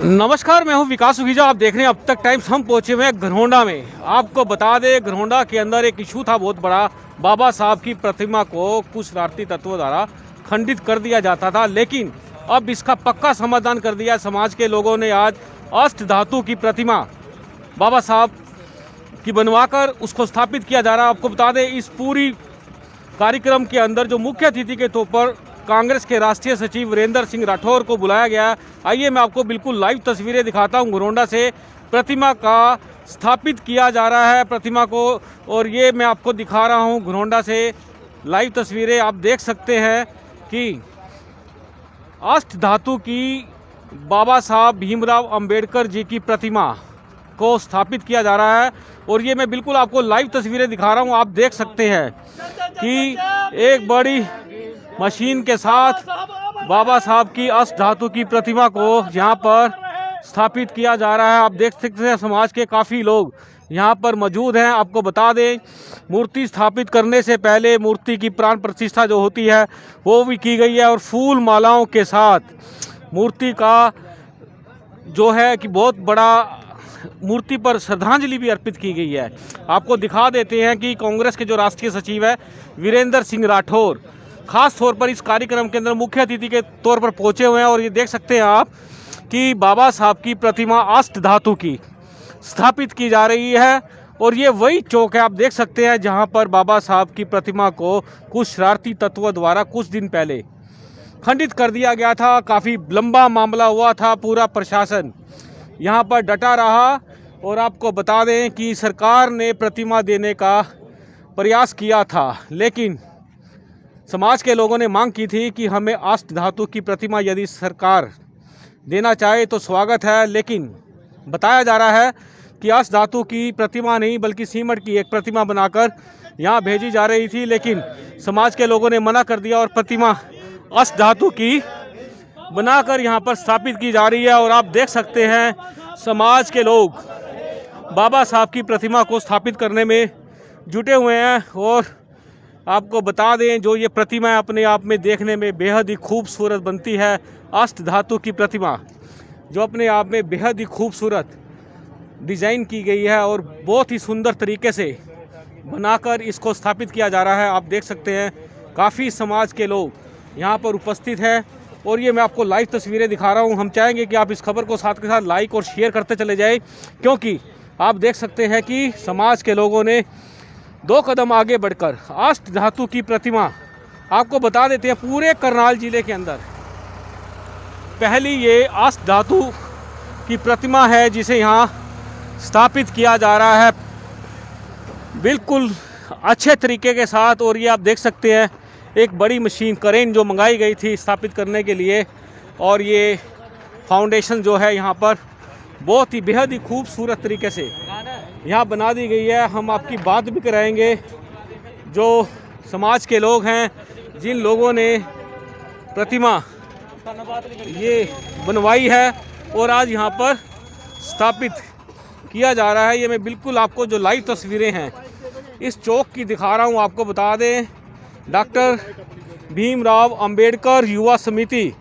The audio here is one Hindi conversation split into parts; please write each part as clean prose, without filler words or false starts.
नमस्कार, मैं हूं विकास सुखीजा। आप देख रहे हैं अब तक टाइम्स। हम पहुंचे हुए हैं घरौंडा में। आपको बता दें, घरौंडा के अंदर एक इशू था बहुत बड़ा। बाबा साहब की प्रतिमा को कुछ शरारती तत्वों द्वारा खंडित कर दिया जाता था, लेकिन अब इसका पक्का समाधान कर दिया। समाज के लोगों ने आज अष्ट धातु की प्रतिमा बाबा साहब की बनवाकर उसको स्थापित किया जा रहा है। आपको बता दें, इस पूरी कार्यक्रम के अंदर जो मुख्य अतिथि के तौर पर कांग्रेस के राष्ट्रीय सचिव वीरेंद्र सिंह राठौर को बुलाया गया। आइए मैं आपको बिल्कुल लाइव तस्वीरें दिखाता हूं। घरौंडा से प्रतिमा का स्थापित किया जा रहा है प्रतिमा को, और ये मैं आपको दिखा रहा हूं घरौंडा से लाइव तस्वीरें। आप देख सकते हैं कि अष्ट धातु की बाबा साहब भीमराव अंबेडकर जी की प्रतिमा को स्थापित किया जा रहा है, और ये मैं बिल्कुल आपको लाइव तस्वीरें दिखा रहा हूं। आप देख सकते हैं कि एक बड़ी मशीन के साथ बाबा साहब की अष्ट धातु की प्रतिमा को यहाँ पर स्थापित किया जा रहा है। आप देख सकते हैं समाज के काफ़ी लोग यहाँ पर मौजूद हैं। आपको बता दें, मूर्ति स्थापित करने से पहले मूर्ति की प्राण प्रतिष्ठा जो होती है वो भी की गई है, और फूल मालाओं के साथ मूर्ति का जो है कि बहुत बड़ा मूर्ति पर श्रद्धांजलि भी अर्पित की गई है। आपको दिखा देते हैं कि कांग्रेस के जो राष्ट्रीय सचिव है वीरेंद्र सिंह राठौर खास तौर पर इस कार्यक्रम के अंदर मुख्य अतिथि के तौर पर पहुंचे हुए हैं, और ये देख सकते हैं आप कि बाबा साहब की प्रतिमा अष्ट धातु की स्थापित की जा रही है। और ये वही चौक है, आप देख सकते हैं, जहां पर बाबा साहब की प्रतिमा को कुछ शरारती तत्वों द्वारा कुछ दिन पहले खंडित कर दिया गया था। काफ़ी लंबा मामला हुआ था। पूरा प्रशासन यहाँ पर डटा रहा, और आपको बता दें कि सरकार ने प्रतिमा देने का प्रयास किया था, लेकिन समाज के लोगों ने मांग की थी कि हमें अष्ट धातु की प्रतिमा यदि सरकार देना चाहे तो स्वागत है। लेकिन बताया जा रहा है कि अष्ट धातु की प्रतिमा नहीं बल्कि सीमेंट की एक प्रतिमा बनाकर यहाँ भेजी जा रही थी, लेकिन समाज के लोगों ने मना कर दिया और प्रतिमा अष्ट धातु की बनाकर यहाँ पर स्थापित की जा रही है। और आप देख सकते हैं समाज के लोग बाबा साहब की प्रतिमा को स्थापित करने में जुटे हुए हैं। और आपको बता दें, जो ये प्रतिमा अपने आप में देखने में बेहद ही खूबसूरत बनती है। अष्ट धातु की प्रतिमा जो अपने आप में बेहद ही खूबसूरत डिज़ाइन की गई है और बहुत ही सुंदर तरीके से बनाकर इसको स्थापित किया जा रहा है। आप देख सकते हैं काफ़ी समाज के लोग यहाँ पर उपस्थित हैं, और ये मैं आपको लाइव तस्वीरें दिखा रहा हूँ। हम चाहेंगे कि आप इस खबर को साथ के साथ लाइक और शेयर करते चले जाएं, क्योंकि आप देख सकते हैं कि समाज के लोगों ने 2 कदम आगे बढ़कर अष्ट धातु की प्रतिमा, आपको बता देते हैं पूरे करनाल जिले के अंदर पहली ये अष्ट धातु की प्रतिमा है जिसे यहाँ स्थापित किया जा रहा है बिल्कुल अच्छे तरीके के साथ। और ये आप देख सकते हैं एक बड़ी मशीन क्रेन जो मंगाई गई थी स्थापित करने के लिए, और ये फाउंडेशन जो है यहाँ पर बहुत ही बेहद ही खूबसूरत तरीके से यहाँ बना दी गई है। हम आपकी बात भी कराएंगे जो समाज के लोग हैं, जिन लोगों ने प्रतिमा ये बनवाई है और आज यहाँ पर स्थापित किया जा रहा है। ये मैं बिल्कुल आपको जो लाइव तस्वीरें हैं इस चौक की दिखा रहा हूँ। आपको बता दें, डॉक्टर भीमराव अंबेडकर युवा समिति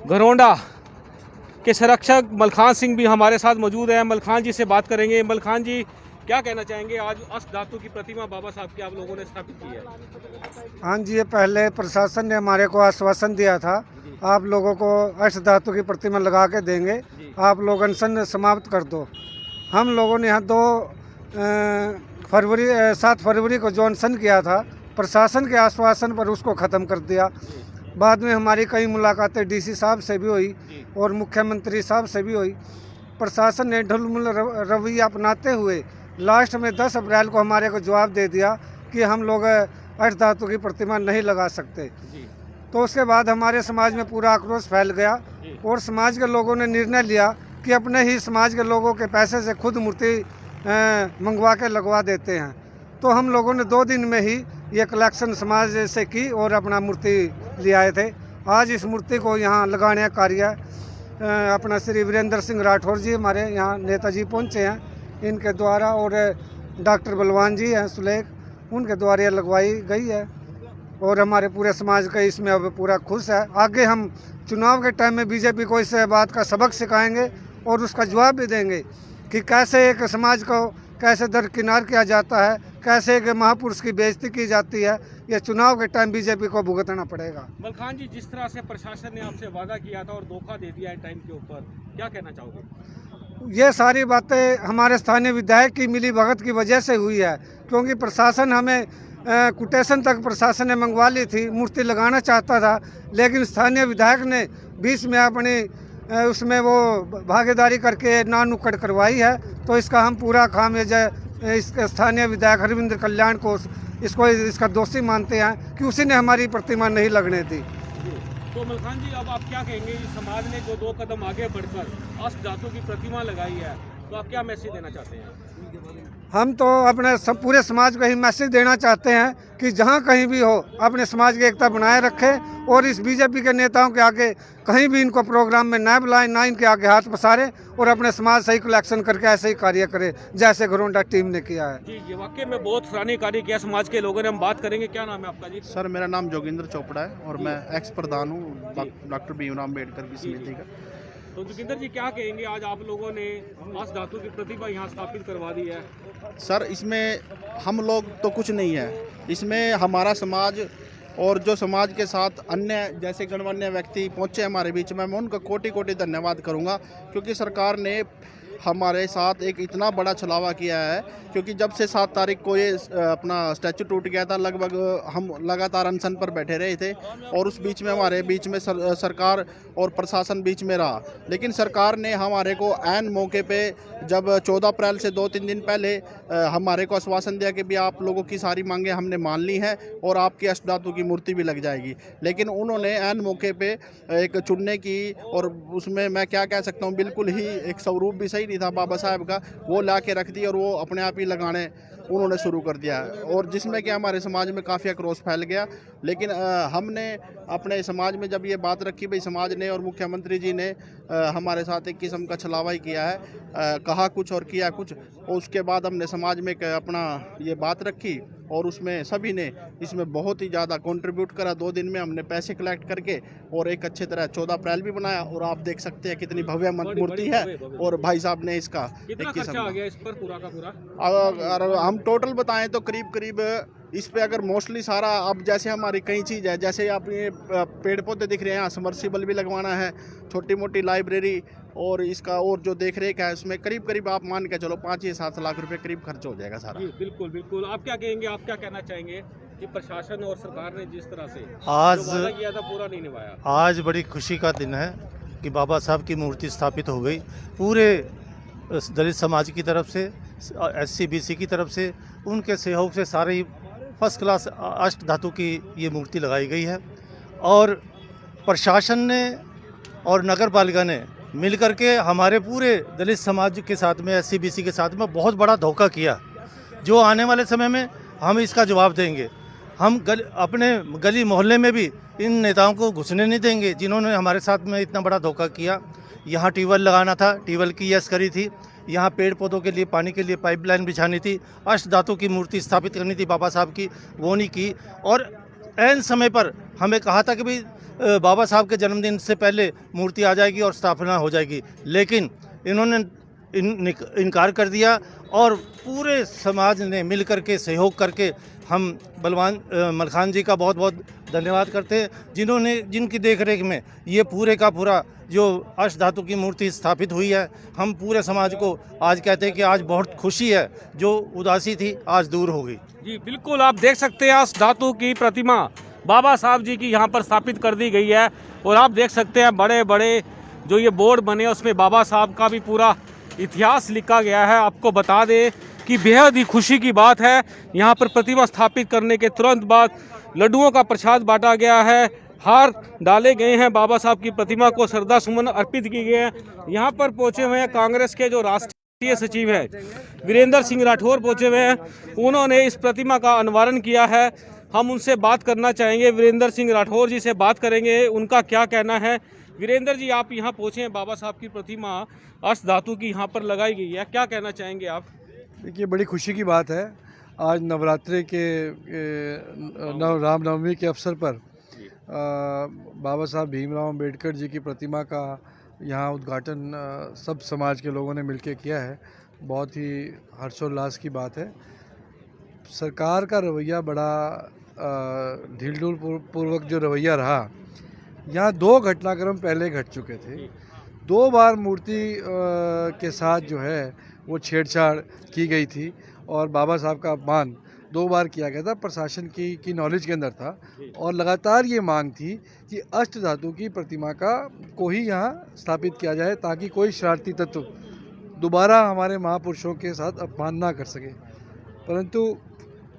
घरौंडा के संरक्षक मलखान सिंह भी हमारे साथ मौजूद हैं। मलखान जी से बात करेंगे। मलखान जी, क्या कहना चाहेंगे? आज अष्ट धातु की प्रतिमा बाबा साहब की आप लोगों ने स्थापित की है। हाँ जी, ये पहले प्रशासन ने हमारे को आश्वासन दिया था, आप लोगों को अष्ट धातु की प्रतिमा लगा के देंगे, आप लोग अनशन समाप्त कर दो। हम लोगों ने यहाँ 7 फरवरी को जो अनशन किया था, प्रशासन के आश्वासन पर उसको ख़त्म कर दिया। बाद में हमारी कई मुलाकातें डीसी साहब से भी हुई और मुख्यमंत्री साहब से भी हुई। प्रशासन ने ढुलमुल रवैया अपनाते हुए लास्ट में 10 अप्रैल को हमारे को जवाब दे दिया कि हम लोग अष्ट धातु की प्रतिमा नहीं लगा सकते। तो उसके बाद हमारे समाज में पूरा आक्रोश फैल गया और समाज के लोगों ने निर्णय लिया कि अपने ही समाज के लोगों के पैसे से खुद मूर्ति मंगवा के लगवा देते हैं। तो हम लोगों ने 2 दिन में ही ये कलेक्शन समाज से की और अपना मूर्ति ले आए थे। आज इस मूर्ति को यहाँ लगाने का कार्य अपना श्री वीरेंद्र सिंह राठौर जी हमारे यहाँ नेताजी पहुँचे हैं, इनके द्वारा, और डॉक्टर बलवान जी हैं सुलेख, उनके द्वारा ये लगवाई गई है। और हमारे पूरे समाज का इसमें अब पूरा खुश है। आगे हम चुनाव के टाइम में बीजेपी को इस बात का सबक सिखाएंगे और उसका जवाब भी देंगे कि कैसे एक समाज को कैसे दरकिनार किया जाता है, कैसे एक महापुरुष की बेइज्जती की जाती है। ये चुनाव के टाइम बीजेपी को भुगतना पड़ेगा। मलखान जी, जिस तरह से प्रशासन ने आपसे वादा किया था और धोखा दे दिया है टाइम के ऊपर, क्या कहना चाहोगे? ये सारी बातें हमारे स्थानीय विधायक की मिली भगत की वजह से हुई है, क्योंकि प्रशासन हमें कोटेशन तक प्रशासन ने मंगवा ली थी, मूर्ति लगाना चाहता था, लेकिन स्थानीय विधायक ने बीच में अपनी उसमें वो भागीदारी करके ना नुक्कड़ करवाई है। तो इसका हम पूरा खामियाजा इस स्थानीय विधायक हरविंद्र कल्याण को इसका दोषी मानते हैं कि उसी ने हमारी प्रतिमा नहीं लगने दी। तो मलखान जी, अब आप क्या कहेंगे, समाज ने जो 2 कदम आगे बढ़कर अष्ट धातु की प्रतिमा लगाई है, तो आप क्या मैसेज देना चाहते हैं? हम तो अपने पूरे समाज को ही मैसेज देना चाहते हैं कि जहाँ कहीं भी हो अपने समाज की एकता बनाए रखें और इस बीजेपी के नेताओं के आगे कहीं भी इनको प्रोग्राम में न बुलाएं, ना इनके आगे हाथ पसारें और अपने समाज सही कलेक्शन करके ऐसे ही कार्य करें जैसे घरोंडा टीम ने किया है। जी जी, वाकई में बहुत सराहनीय कार्य किया समाज के लोगों ने। हम बात करेंगे, क्या नाम है आपका जी? सर, मेरा नाम जोगिंद्र चोपड़ा है और मैं एक्स प्रधान हूँ डॉक्टर भीमराव अम्बेडकर की समिति का। तो जोगिंदर जी, क्या कहेंगे, आज आप लोगों ने अष्ट धातु की प्रतिमा यहाँ स्थापित करवा दी है? सर, इसमें हम लोग तो कुछ नहीं है, इसमें हमारा समाज और जो समाज के साथ अन्य जैसे गणमान्य व्यक्ति पहुँचे हमारे बीच में, मैं उनका कोटि कोटि धन्यवाद करूँगा, क्योंकि सरकार ने हमारे साथ एक इतना बड़ा छलावा किया है। क्योंकि जब से 7 तारीख को ये अपना स्टैचू टूट गया था, लगभग हम लगातार अनशन पर बैठे रहे थे और उस बीच में हमारे बीच में सरकार और प्रशासन बीच में रहा। लेकिन सरकार ने हमारे को ऐन मौके पे जब 14 अप्रैल से 2-3 दिन पहले हमारे को आश्वासन दिया कि भी आप लोगों की सारी मांगें हमने मान ली हैं और आपकी अष्ट धातु की मूर्ति भी लग जाएगी। लेकिन उन्होंने ऐन मौके पे एक चुनने की, और उसमें मैं क्या कह सकता हूँ, बिल्कुल ही एक स्वरूप भी सही नहीं था बाबा साहब का, वो ला के रख दी और वो अपने आप ही लगाने उन्होंने शुरू कर दिया, और जिसमें कि हमारे समाज में काफ़ी आक्रोश फैल गया। लेकिन हमने अपने समाज में जब ये बात रखी, भाई समाज ने और मुख्यमंत्री जी ने हमारे साथ एक किस्म का छलावा ही किया है, कहा कुछ और किया कुछ, और उसके बाद हमने समाज में अपना ये बात रखी और उसमें सभी ने इसमें बहुत ही ज़्यादा कंट्रीब्यूट करा। 2 दिन में हमने पैसे कलेक्ट करके और एक अच्छे तरह 14 अप्रैल भी बनाया, और आप देख सकते हैं कितनी भव्य मूर्ति है। और भाई साहब ने इसका कितना खर्चा आ गया इस पर पूरा का पूरा? अगर हम टोटल बताएं तो करीब इस पे अगर मोस्टली सारा, अब जैसे हमारी कई चीज़ है, जैसे आप ये पेड़ पौधे दिख रहे हैं, यहाँ समर्सिबल भी लगवाना है, छोटी मोटी लाइब्रेरी और इसका और जो देख रेख है, उसमें करीब आप मान के चलो 5 या 7 लाख रुपए करीब खर्च हो जाएगा सारा। बिल्कुल बिल्कुल। आप क्या कहेंगे, आप क्या कहना चाहेंगे कि प्रशासन और सरकार ने जिस तरह से आज जो वादा किया था पूरा नहीं निभाया? आज बड़ी खुशी का दिन है कि बाबा साहब की मूर्ति स्थापित हो गई। पूरे दलित समाज की तरफ से, SC-BC की तरफ से, उनके सहयोग से सारी फर्स्ट क्लास अष्ट धातु की ये मूर्ति लगाई गई है। और प्रशासन ने और नगर पालिका ने मिलकर के हमारे पूरे दलित समाज के साथ में, SC-BC के साथ में बहुत बड़ा धोखा किया, जो आने वाले समय में हम इसका जवाब देंगे। हम अपने गली मोहल्ले में भी इन नेताओं को घुसने नहीं देंगे जिन्होंने हमारे साथ में इतना बड़ा धोखा किया। यहाँ ट्यूबवेल लगाना था, ट्यूबवेल की यस करी थी, यहाँ पेड़ पौधों के लिए, पानी के लिए पाइपलाइन बिछानी थी, अष्ट धातु की मूर्ति स्थापित करनी थी बाबा साहब की, वो नहीं की। और ऐन समय पर हमें कहा था कि भाई बाबा साहब के जन्मदिन से पहले मूर्ति आ जाएगी और स्थापना हो जाएगी, लेकिन इन्होंने इनकार कर दिया। और पूरे समाज ने मिलकर के सहयोग करके हम बलवान मलखान जी का बहुत बहुत धन्यवाद करते हैं, जिनकी देखरेख में ये पूरे का पूरा जो अष्ट धातु की मूर्ति स्थापित हुई है। हम पूरे समाज को आज कहते हैं कि आज बहुत खुशी है, जो उदासी थी आज दूर हो गई। जी बिल्कुल, आप देख सकते हैं अष्ट धातु की प्रतिमा बाबा साहब जी की यहाँ पर स्थापित कर दी गई है। और आप देख सकते हैं बड़े बड़े जो ये बोर्ड बने, उसमें बाबा साहब का भी पूरा इतिहास लिखा गया है। आपको बता दें कि बेहद ही खुशी की बात है, यहाँ पर प्रतिमा स्थापित करने के तुरंत बाद लड्डुओं का प्रसाद बांटा गया है, हार डाले गए हैं, बाबा साहब की प्रतिमा को श्रद्धा सुमन अर्पित किए गए हैं। यहाँ पर पहुँचे हुए हैं कांग्रेस के जो राष्ट्रीय सचिव हैं वीरेंद्र सिंह राठौर पहुँचे हुए हैं, उन्होंने इस प्रतिमा का अनावरण किया है। हम उनसे बात करना चाहेंगे, वीरेंद्र सिंह राठौर जी से बात करेंगे, उनका क्या कहना है। वीरेंद्र जी, आप यहाँ पहुँचे हैं, बाबा साहब की प्रतिमा अष्ट धातु की यहाँ पर लगाई गई है, क्या कहना चाहेंगे आप? देखिए, बड़ी खुशी की बात है, आज नवरात्रि के रामनवमी के अवसर पर बाबा साहब भीमराव अम्बेडकर जी की प्रतिमा का यहाँ उद्घाटन सब समाज के लोगों ने मिलकर किया है। बहुत ही हर्षोल्लास की बात है। सरकार का रवैया बड़ा ढील ढूल पूर्वक जो रवैया रहा, यहाँ 2 घटनाक्रम पहले घट चुके थे। 2 बार मूर्ति के साथ जो है वो छेड़छाड़ की गई थी और बाबा साहब का अपमान 2 बार किया गया था। प्रशासन की नॉलेज के अंदर था और लगातार ये मांग थी कि अष्ट धातु की प्रतिमा को ही यहाँ स्थापित किया जाए ताकि कोई शरारती तत्व दोबारा हमारे महापुरुषों के साथ अपमान ना कर सके। परंतु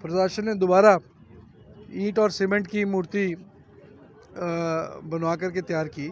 प्रशासन ने दोबारा ईंट और सीमेंट की मूर्ति बनवा करके तैयार की,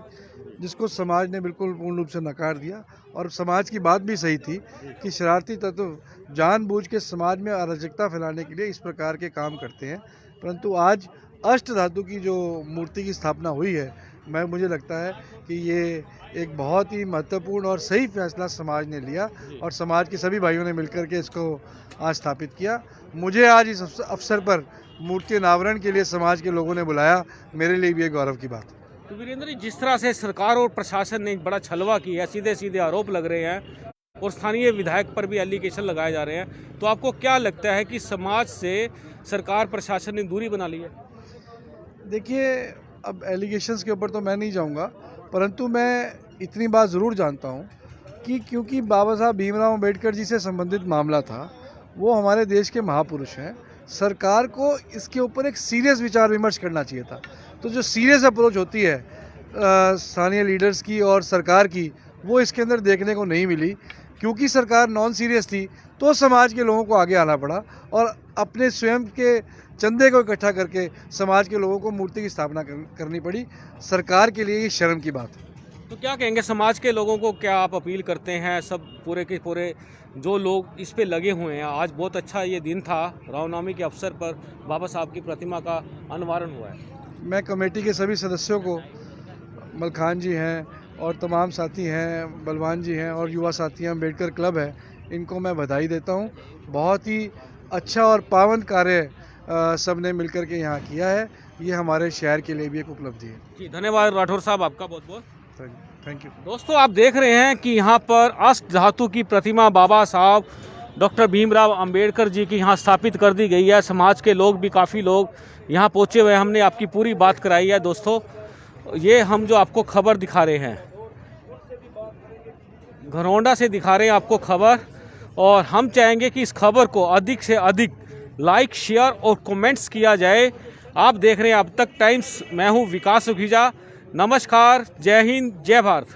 जिसको समाज ने बिल्कुल पूर्ण रूप से नकार दिया। और समाज की बात भी सही थी कि शरारती तत्व जानबूझ के समाज में अराजकता फैलाने के लिए इस प्रकार के काम करते हैं। परंतु आज अष्ट धातु की जो मूर्ति की स्थापना हुई है, मुझे लगता है कि ये एक बहुत ही महत्वपूर्ण और सही फैसला समाज ने लिया और समाज के सभी भाइयों ने मिलकर के इसको आज स्थापित किया। मुझे आज इस अवसर पर मूर्ति अनावरण के लिए समाज के लोगों ने बुलाया, मेरे लिए भी एक गौरव की बात है। तो वीरेंद्र जी, जिस तरह से सरकार और प्रशासन ने बड़ा छलवा किया, सीधे सीधे आरोप लग रहे हैं और स्थानीय विधायक पर भी एलिगेशन लगाए जा रहे हैं, तो आपको क्या लगता है कि समाज से सरकार प्रशासन ने दूरी बना ली है? देखिए, अब एलिगेशंस के ऊपर तो मैं नहीं जाऊंगा, परंतु मैं इतनी बात ज़रूर जानता हूं कि क्योंकि बाबा साहब भीमराव अंबेडकर जी से संबंधित मामला था, वो हमारे देश के महापुरुष हैं। सरकार को इसके ऊपर एक सीरियस विचार विमर्श करना चाहिए था। तो जो सीरियस अप्रोच होती है स्थानीय लीडर्स की और सरकार की, वो इसके अंदर देखने को नहीं मिली। क्योंकि सरकार नॉन सीरियस थी तो समाज के लोगों को आगे आना पड़ा और अपने स्वयं के चंदे को इकट्ठा करके समाज के लोगों को मूर्ति की स्थापना करनी पड़ी। सरकार के लिए ये शर्म की बात है। तो क्या कहेंगे समाज के लोगों को, क्या आप अपील करते हैं? सब पूरे के पूरे जो लोग इस पे लगे हुए हैं, आज बहुत अच्छा ये दिन था, रामनवमी के अवसर पर बाबा साहब की प्रतिमा का अनावरण हुआ है। मैं कमेटी के सभी सदस्यों को, मलखान जी हैं और तमाम साथी हैं, बलवान जी हैं और युवा साथी हैं, अम्बेडकर क्लब है, इनको मैं बधाई देता हूं। बहुत ही अच्छा और पावन कार्य सब ने मिलकर के यहाँ किया है। ये हमारे शहर के लिए भी एक उपलब्धि है। जी, धन्यवाद राठौर साहब, आपका बहुत बहुत थैंक यू। दोस्तों, आप देख रहे हैं कि यहाँ पर अष्ट धातु की प्रतिमा बाबा साहब डॉक्टर भीमराव अंबेडकर जी की यहाँ स्थापित कर दी गई है। समाज के लोग भी, काफ़ी लोग यहाँ पहुँचे हुए हैं। हमने आपकी पूरी बात कराई है। दोस्तों, ये हम जो आपको खबर दिखा रहे हैं, घरौंडा से दिखा रहे हैं आपको खबर, और हम चाहेंगे कि इस खबर को अधिक से अधिक लाइक, शेयर और कमेंट्स किया जाए। आप देख रहे हैं अब तक टाइम्स, मैं हूँ विकास सुखीजा। नमस्कार, जय हिंद, जय भारत।